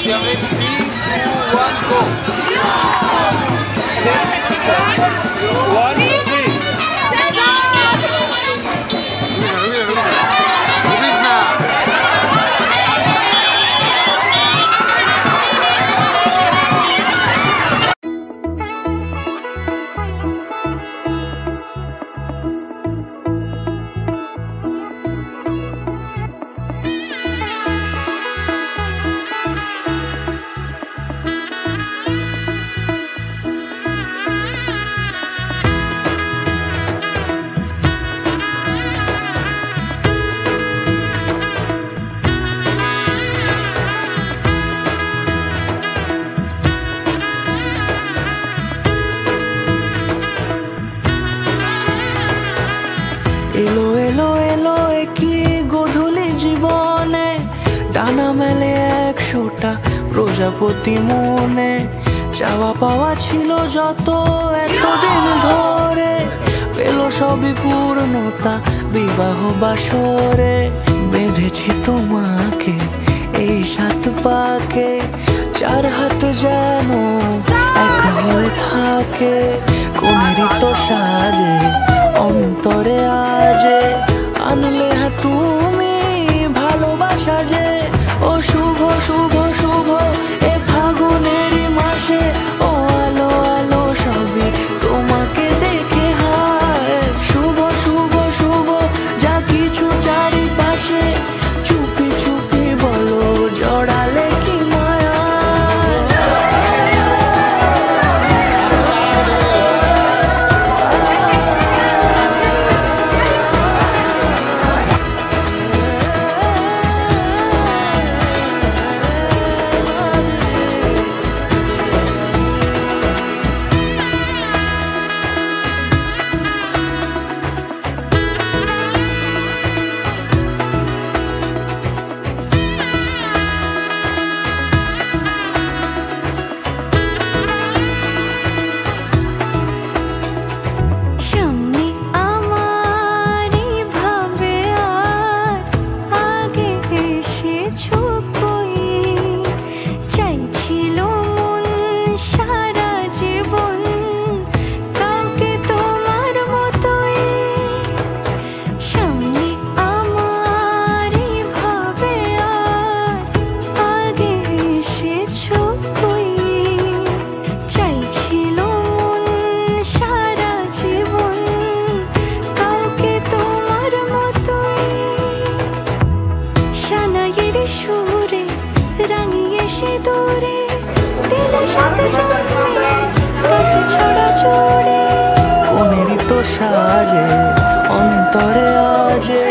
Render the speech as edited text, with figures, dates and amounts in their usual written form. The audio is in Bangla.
Seven, 3, 2, 1, go. 1, 3. Rubies na. এলো এলো এলো একই গধূলি জীবনে, ডানা মেলে 100টা প্রজাপতি মনে। চাওয়া পাওয়া ছিল যত এতদিন ধরে, পেল সবই পূর্ণতা বিবাহ বাসরে। বেঁধেছি তোমাকে এই 7 পাকে, 4 হাত যেন এক হয়ে থাকে। কোনেরই তো সাজে অন্তরে আজে, আনলে তুমি ভালোবাসা যে। ও শুভ শুভ শুভ এ ফাগুনেরই মাসে, ও আলো আলো সবই তোমাকে দেখে হায়। শুভ শুভ শুভ যা কিছু চারিপাশে, চুপি চুপি বলো জড়ালে কি মায়া। সুরে রাঙিয়ে সে দূরে, দিলে সাথে জন্মে কত ছড়া জোরে। কোনেরই তো সাজে অন্তরে আজে,